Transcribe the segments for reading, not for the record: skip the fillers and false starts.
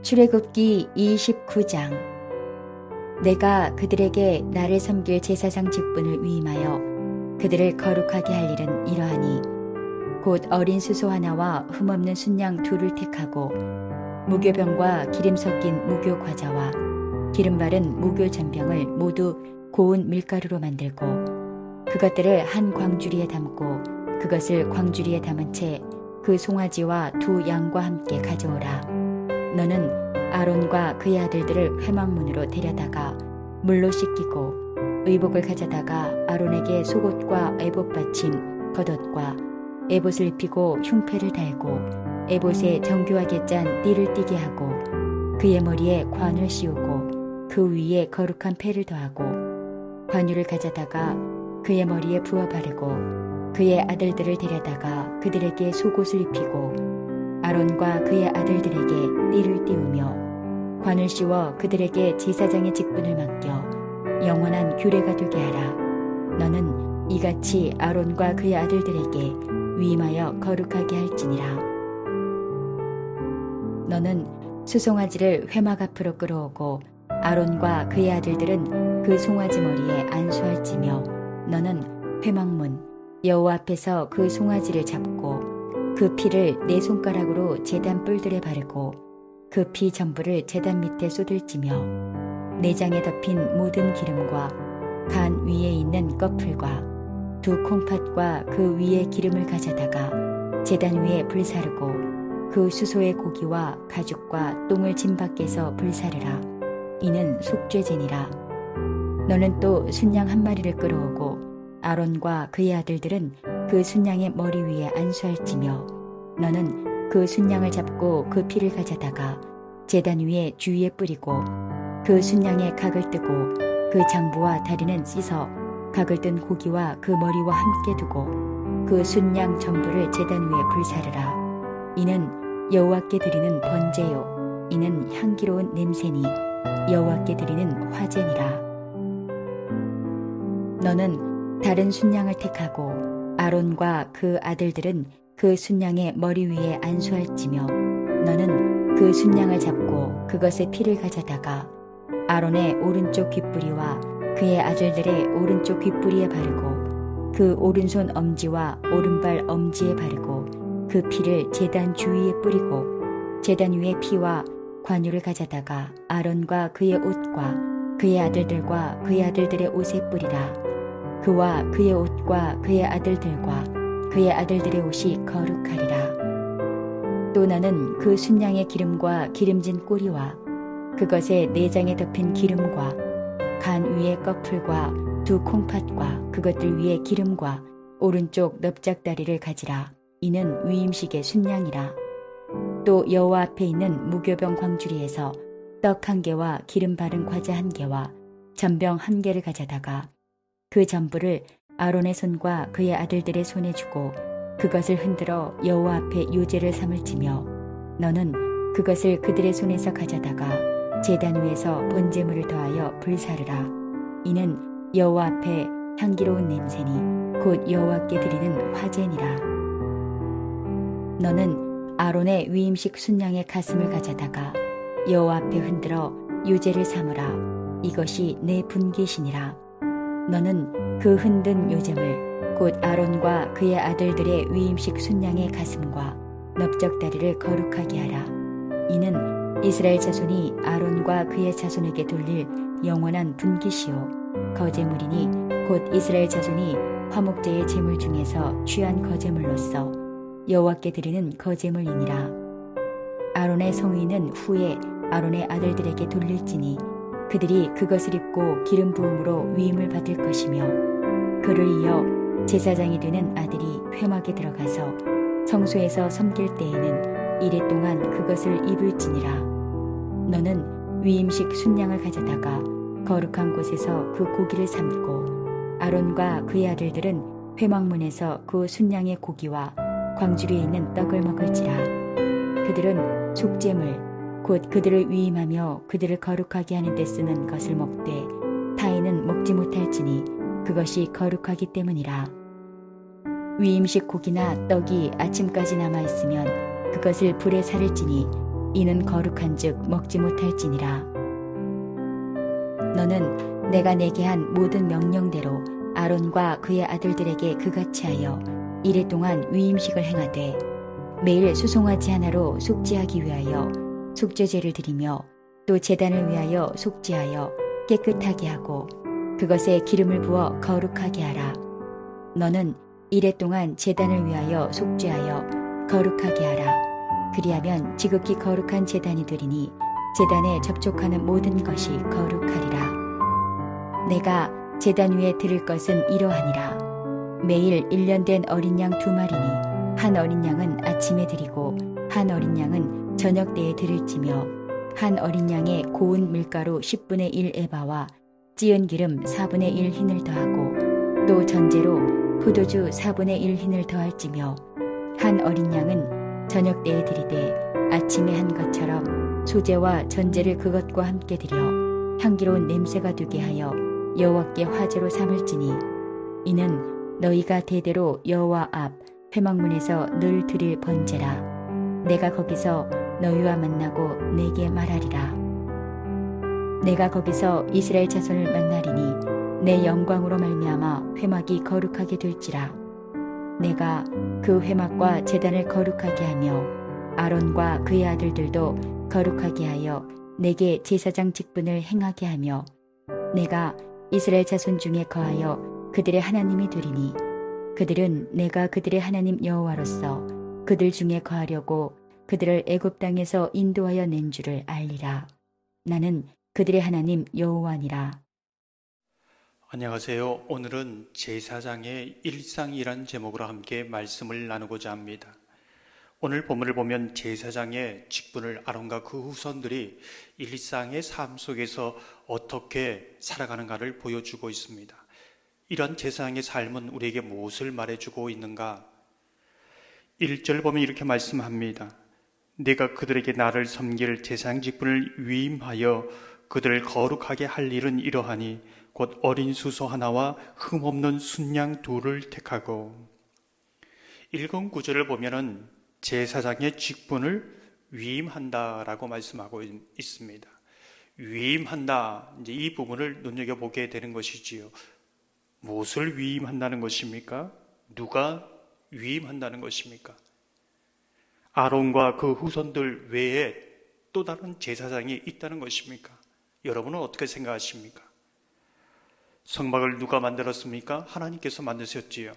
출애굽기 29장. 내가 그들에게 나를 섬길 제사장 직분을 위임하여 그들을 거룩하게 할 일은 이러하니 곧 어린 수소 하나와 흠없는 순양 둘을 택하고 무교병과 기름 섞인 무교 과자와 기름 바른 무교 전병을 모두 고운 밀가루로 만들고 그것들을 한 광주리에 담고 그것을 광주리에 담은 채 그 송아지와 두 양과 함께 가져오라. 너는 아론과 그의 아들들을 회막문으로 데려다가 물로 씻기고 의복을 가져다가 아론에게 속옷과 에봇 받침 겉옷과 에봇을 입히고 흉패를 달고 에봇에 정교하게 짠 띠를 띠게 하고 그의 머리에 관을 씌우고 그 위에 거룩한 패를 더하고 관유를 가져다가 그의 머리에 부어 바르고 그의 아들들을 데려다가 그들에게 속옷을 입히고 아론과 그의 아들들에게 띠를 띠우며 관을 씌워 그들에게 제사장의 직분을 맡겨 영원한 규례가 되게 하라. 너는 이같이 아론과 그의 아들들에게 위임하여 거룩하게 할지니라. 너는 수송아지를 회막 앞으로 끌어오고 아론과 그의 아들들은 그 송아지 머리에 안수할지며 너는 회막문 여호와 앞에서 그 송아지를 잡고 그 피를 네 손가락으로 제단 뿔들에 바르고 그 피 전부를 제단 밑에 쏟을지며 내장에 덮인 모든 기름과 간 위에 있는 꺼풀과 두 콩팥과 그 위에 기름을 가져다가 제단 위에 불사르고 그 수소의 고기와 가죽과 똥을 진 밖에서 불사르라. 이는 속죄제니라. 너는 또 순양 한 마리를 끌어오고 아론과 그의 아들들은 그 순양의 머리 위에 안수할지며 너는 그 순양을 잡고 그 피를 가져다가 제단 위에 주위에 뿌리고 그 순양의 각을 뜨고 그 장부와 다리는 씻어 각을 뜬 고기와 그 머리와 함께 두고 그 순양 전부를 제단 위에 불사르라. 이는 여호와께 드리는 번제요 이는 향기로운 냄새니 여호와께 드리는 화제니라. 너는 다른 순양을 택하고 아론과 그 아들들은 그 순양의 머리 위에 안수할지며 너는 그 순양을 잡고 그것의 피를 가져다가 아론의 오른쪽 귓뿌리와 그의 아들들의 오른쪽 귓뿌리에 바르고 그 오른손 엄지와 오른발 엄지에 바르고 그 피를 제단 주위에 뿌리고 제단 위에 피와 관유를 가져다가 아론과 그의 옷과 그의 아들들과 그의 아들들의 옷에 뿌리라. 그와 그의 옷과 그의 아들들과 그의 아들들의 옷이 거룩하리라. 또 너는 그 순양의 기름과 기름진 꼬리와 그것의 내장에 덮인 기름과 간 위에 꺼풀과 두 콩팥과 그것들 위에 기름과 오른쪽 넓적다리를 가지라. 이는 위임식의 순양이라. 또 여호와 앞에 있는 무교병 광주리에서 떡 한 개와 기름 바른 과자 한 개와 전병 한 개를 가져다가 그 전부를 아론의 손과 그의 아들들의 손에 주고 그것을 흔들어 여호와 앞에 유제를 삼을지며 너는 그것을 그들의 손에서 가져다가 제단 위에서 번제물을 더하여 불사르라. 이는 여호와 앞에 향기로운 냄새니 곧 여호와께 드리는 화제니라. 너는 아론의 위임식 순양의 가슴을 가져다가 여호와 앞에 흔들어 유제를 삼으라. 이것이 내 분깃이니라. 너는 그 흔든 요zem을 곧 아론과 그의 아들들의 위임식 순양의 가슴과 넓적다리를 거룩하게 하라. 이는 이스라엘 자손이 아론과 그의 자손에게 돌릴 영원한 분깃이요 거제물이니 곧 이스라엘 자손이 화목제의 제물 중에서 취한 거제물로서 여호와께 드리는 거제물이니라. 아론의 성위는 후에 아론의 아들들에게 돌릴지니 그들이 그것을 입고 기름 부음으로 위임을 받을 것이며 그를 이어 제사장이 되는 아들이 회막에 들어가서 성소에서 섬길 때에는 이레 동안 그것을 입을지니라. 너는 위임식 순양을 가져다가 거룩한 곳에서 그 고기를 삶고 아론과 그의 아들들은 회막문에서 그 순양의 고기와 광주리에 있는 떡을 먹을지라. 그들은 속죄물 곧 그들을 위임하며 그들을 거룩하게 하는 데 쓰는 것을 먹되 타인은 먹지 못할지니 그것이 거룩하기 때문이라. 위임식 고기나 떡이 아침까지 남아있으면 그것을 불에 사를지니 이는 거룩한즉 먹지 못할지니라. 너는 내가 내게 한 모든 명령대로 아론과 그의 아들들에게 그같이 하여 이레 동안 위임식을 행하되 매일 수송아지 하나로 속죄하기 위하여 속죄제를 드리며 또 제단을 위하여 속죄하여 깨끗하게 하고 그것에 기름을 부어 거룩하게 하라. 너는 이레 동안 제단을 위하여 속죄하여 거룩하게 하라. 그리하면 지극히 거룩한 제단이 되리니 제단에 접촉하는 모든 것이 거룩하리라. 내가 제단 위에 드릴 것은 이러하니라. 매일 1년 된 어린 양 2마리니 한 어린 양은 아침에 드리고 한 어린 양은 저녁 때에 드릴지며 한 어린 양에 고운 밀가루 10분의 1 에바와 찌은 기름 4분의 1 흰을 더하고 또 전제로 포도주 4분의 1 흰을 더할지며 한 어린 양은 저녁 때에 드리되 아침에 한 것처럼 소제와 전제를 그것과 함께 드려 향기로운 냄새가 되게 하여 여호와께 화제로 삼을지니 이는 너희가 대대로 여호와 앞 회막문에서 늘 드릴 번제라. 내가 거기서 너희와 만나고 내게 말하리라. 내가 거기서 이스라엘 자손을 만나리니 내 영광으로 말미암아 회막이 거룩하게 될지라. 내가 그 회막과 제단을 거룩하게 하며 아론과 그의 아들들도 거룩하게 하여 내게 제사장 직분을 행하게 하며 내가 이스라엘 자손 중에 거하여 그들의 하나님이 되리니 그들은 내가 그들의 하나님 여호와로서 그들 중에 거하려고 그들을 애굽 땅에서 인도하여 낸 줄을 알리라. 나는 그들의 하나님 여호와니라. 안녕하세요. 오늘은 제사장의 일상이란 제목으로 함께 말씀을 나누고자 합니다. 오늘 본문을 보면 제사장의 직분을 아론과 그 후손들이 일상의 삶 속에서 어떻게 살아가는가를 보여주고 있습니다. 이런 제사장의 삶은 우리에게 무엇을 말해주고 있는가? 1절 보면 이렇게 말씀합니다. 내가 그들에게 나를 섬길 제사장 직분을 위임하여 그들을 거룩하게 할 일은 이러하니 곧 어린 수소 하나와 흠없는 순양 2를 택하고. 읽은 구절을 보면은 제사장의 직분을 위임한다라고 말씀하고 있습니다. 위임한다, 이제 이 부분을 눈여겨보게 되는 것이지요. 무엇을 위임한다는 것입니까? 누가 위임한다는 것입니까? 아론과 그 후손들 외에 또 다른 제사장이 있다는 것입니까? 여러분은 어떻게 생각하십니까? 성막을 누가 만들었습니까? 하나님께서 만드셨지요.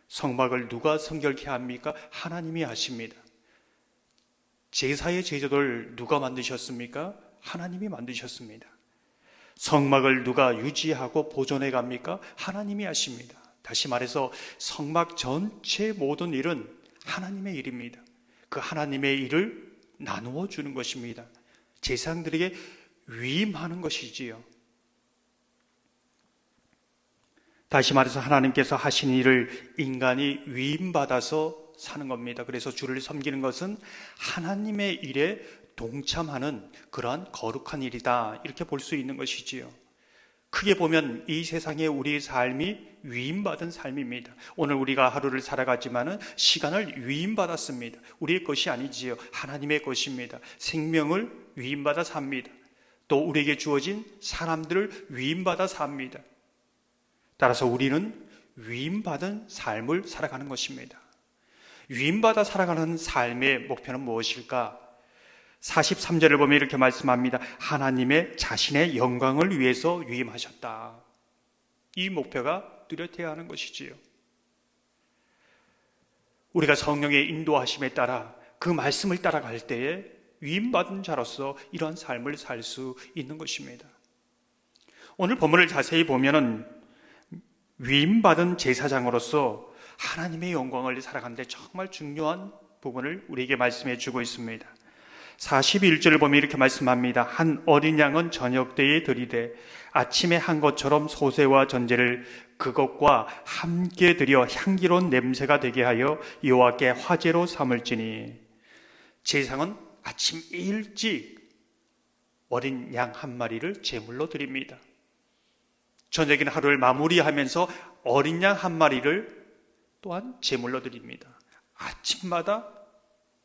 성막을 누가 성결케 합니까? 하나님이 하십니다. 제사의 제도를 누가 만드셨습니까? 하나님이 만드셨습니다. 성막을 누가 유지하고 보존해 갑니까? 하나님이 하십니다. 다시 말해서 성막 전체 모든 일은 하나님의 일입니다. 그 하나님의 일을 나누어 주는 것입니다. 제사장들에게 위임하는 것이지요. 다시 말해서 하나님께서 하신 일을 인간이 위임받아서 사는 겁니다. 그래서 주를 섬기는 것은 하나님의 일에 동참하는 그러한 거룩한 일이다, 이렇게 볼 수 있는 것이지요. 크게 보면 이 세상에 우리의 삶이 위임받은 삶입니다. 오늘 우리가 하루를 살아가지만은 시간을 위임받았습니다. 우리의 것이 아니지요. 하나님의 것입니다. 생명을 위임받아 삽니다. 또 우리에게 주어진 사람들을 위임받아 삽니다. 따라서 우리는 위임받은 삶을 살아가는 것입니다. 위임받아 살아가는 삶의 목표는 무엇일까? 43절을 보면 이렇게 말씀합니다. 하나님의 자신의 영광을 위해서 위임하셨다. 이 목표가 뚜렷해야 하는 것이지요. 우리가 성령의 인도하심에 따라 그 말씀을 따라갈 때에 위임받은 자로서 이러한 삶을 살 수 있는 것입니다. 오늘 본문을 자세히 보면은 위임받은 제사장으로서 하나님의 영광을 살아가는데 정말 중요한 부분을 우리에게 말씀해 주고 있습니다. 41절을 보면 이렇게 말씀합니다. 한 어린 양은 저녁 때에 드리되 아침에 한 것처럼 소새와 전제를 그것과 함께 드려 향기로운 냄새가 되게 하여 여호와께 화제로 삼을지니. 제사장은 아침 일찍 어린 양 한 마리를 제물로 드립니다. 저녁에는 하루를 마무리하면서 어린 양 한 마리를 또한 제물로 드립니다. 아침마다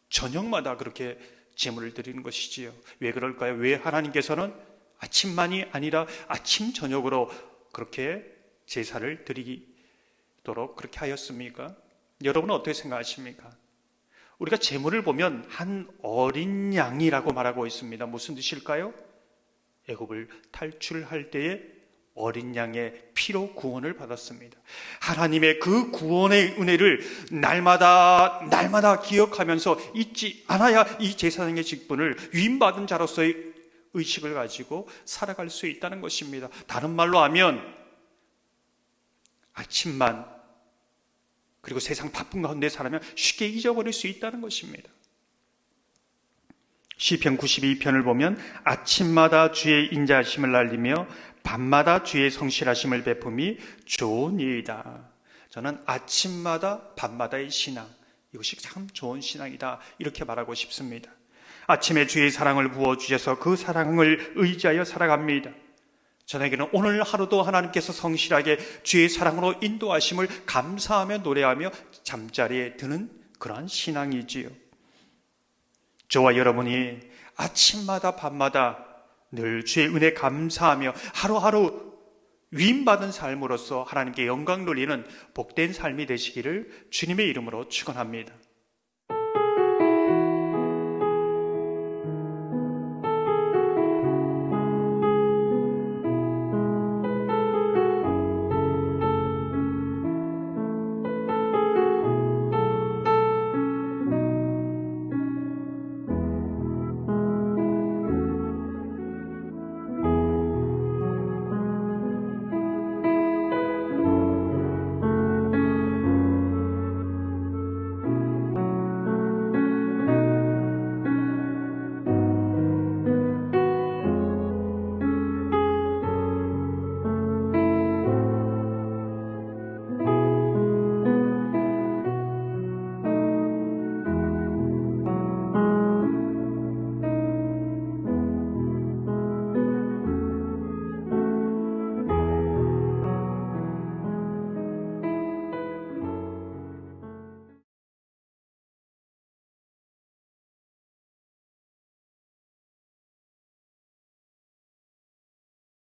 저녁마다 그렇게 제물을 드리는 것이지요. 왜 그럴까요? 왜 하나님께서는 아침만이 아니라 아침 저녁으로 그렇게 제사를 드리도록 그렇게 하였습니까? 여러분은 어떻게 생각하십니까? 우리가 제물을 보면 한 어린 양이라고 말하고 있습니다. 무슨 뜻일까요? 애굽을 탈출할 때에 어린 양의 피로 구원을 받았습니다. 하나님의 그 구원의 은혜를 날마다 기억하면서 잊지 않아야 이 제사장의 직분을 위임받은 자로서의 의식을 가지고 살아갈 수 있다는 것입니다. 다른 말로 하면 아침만 그리고 세상 바쁜 가운데 살아면 쉽게 잊어버릴 수 있다는 것입니다. 시편 92편을 보면 아침마다 주의 인자하심을 알리며 밤마다 주의 성실하심을 베품이 좋은 일이다. 저는 아침마다 밤마다의 신앙, 이것이 참 좋은 신앙이다 이렇게 말하고 싶습니다. 아침에 주의 사랑을 부어주셔서 그 사랑을 의지하여 살아갑니다. 저에게는 오늘 하루도 하나님께서 성실하게 주의 사랑으로 인도하심을 감사하며 노래하며 잠자리에 드는 그러한 신앙이지요. 저와 여러분이 아침마다 밤마다 늘 주의 은혜 감사하며 하루하루 위임받은 삶으로서 하나님께 영광 돌리는 복된 삶이 되시기를 주님의 이름으로 축원합니다.